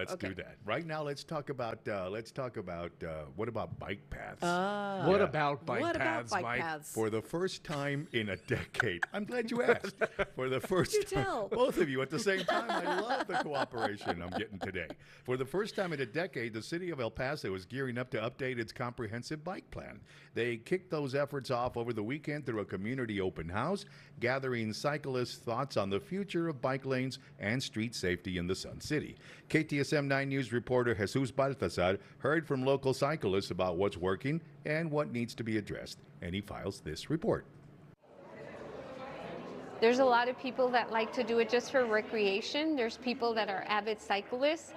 let's do that. Right now, let's talk about what about bike paths? What about bike paths, Mike? paths? For the first time in a decade. I'm glad you asked. For the first time, tell? both of you at the same time. I love the cooperation I'm getting today. For the first time in a decade, the city of El Paso is gearing up to update its comprehensive bike plan. They kicked those efforts off over the weekend through a community open house, gathering cyclists' thoughts on the future of bike lanes and street safety in the Sun City. KTSM 9 News reporter Jesus Baltazar heard from local cyclists about what's working and what needs to be addressed, and he files this report. There's a lot of people that like to do it just for recreation. There's people that are avid cyclists.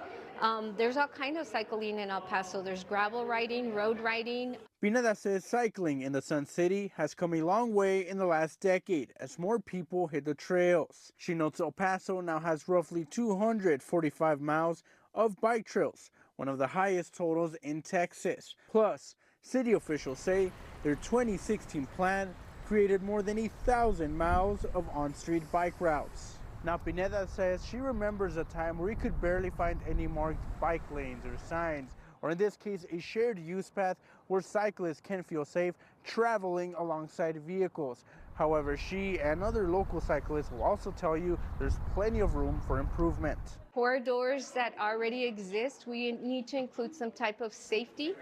There's all kind of cycling in El Paso. There's gravel riding, road riding. Pineda says cycling in the Sun City has come a long way in the last decade as more people hit the trails. She notes El Paso now has roughly 245 miles of bike trails, one of the highest totals in Texas. Plus, city officials say their 2016 plan created more than 1,000 miles of on-street bike routes. Now, Pineda says she remembers a time where he could barely find any marked bike lanes or signs, or in this case, a shared use path where cyclists can feel safe traveling alongside vehicles. However, she and other local cyclists will also tell you there's plenty of room for improvement. Corridors that already exist, we need to include some type of safety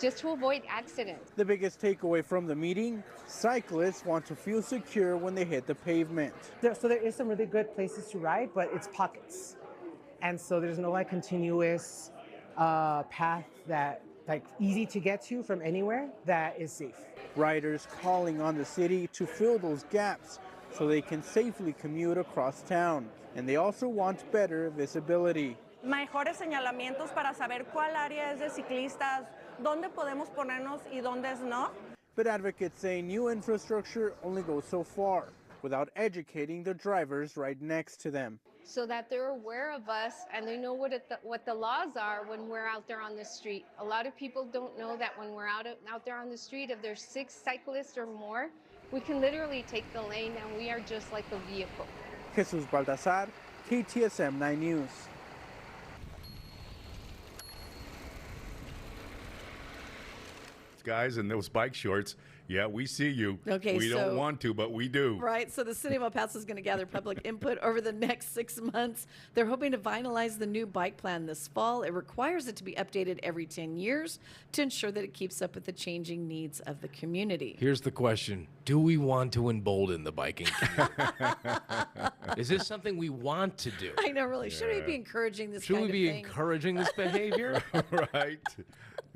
just to avoid accidents. The biggest takeaway from the meeting, cyclists want to feel secure when they hit the pavement. So there is some really good places to ride, but it's pockets. And so there's no like continuous path that like easy to get to from anywhere that is safe. Riders calling on the city to fill those gaps so they can safely commute across town. And they also want better visibility. Mejores señalamientos para saber cuál área es de ciclistas, dónde podemos ponernos y dónde no. But advocates say new infrastructure only goes so far without educating the drivers right next to them. So that they're aware of us and they know what the laws are when we're out there on the street. A lot of people don't know that when we're out there on the street, if there's 6 cyclists or more, we can literally take the lane and we are just like a vehicle. Jesus Baltazar, KTSM 9 News. Guys in those bike shorts, yeah, we see you. Okay, we don't want to, but we do. Right, so the City of El Paso is going to gather public input over the next 6 months. They're hoping to finalize the new bike plan this fall. It requires it to be updated every 10 years to ensure that it keeps up with the changing needs of the community. Here's the question. Do we want to embolden the biking community? Is this something we want to do? I know, really. Should we be encouraging this kind of thing? Should we be encouraging this behavior? Right.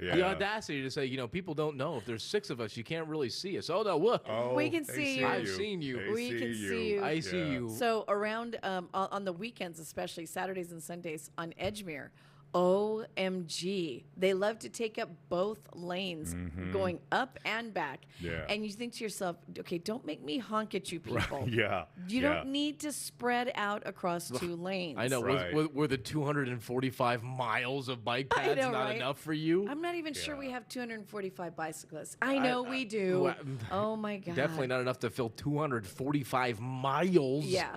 Yeah. The audacity to say, people don't know. If there's 6 of us, you can't really see us. Oh, no, what? Oh, we can see you. I've seen you. We can see you. I see you. So around, on the weekends, especially Saturdays and Sundays on Edgemere, OMG. They love to take up both lanes, going up and back. Yeah. And you think to yourself, okay, don't make me honk at you people. Right. Yeah. You don't need to spread out across 2 lanes. I know. Right. Were the 245 miles of bike paths not enough for you? I'm not even sure we have 245 bicyclists. I know we do. Well, oh, my God. Definitely not enough to fill 245 miles. Yeah.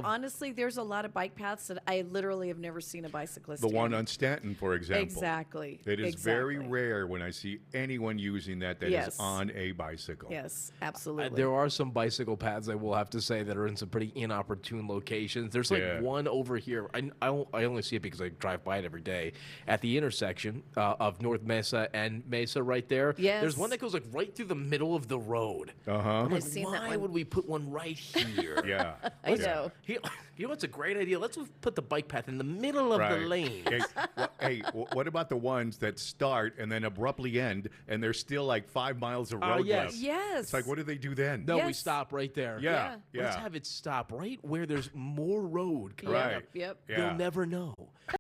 Honestly, there's a lot of bike paths that I literally have never seen a bicyclist The in. one on Stanton, for example. Exactly. It is very rare when I see anyone using that is on a bicycle. Yes, absolutely. There are some bicycle paths, I will have to say, that are in some pretty inopportune locations. There's one over here. I only see it because I drive by it every day at the intersection of North Mesa and Mesa right there. Yes. There's one that goes like right through the middle of the road. Uh-huh. I've seen that Why one. would we put one right here? Yeah. I know. You know what's a great idea? Let's put the bike path in the middle of the lane. What about the ones that start and then abruptly end, and there's still like 5 miles of road left? Yes. It's like, what do they do then? No, we Yes. stop right there. Yeah. Let's have it stop right where there's more road coming Right. up. Yep. Yeah. You'll never know.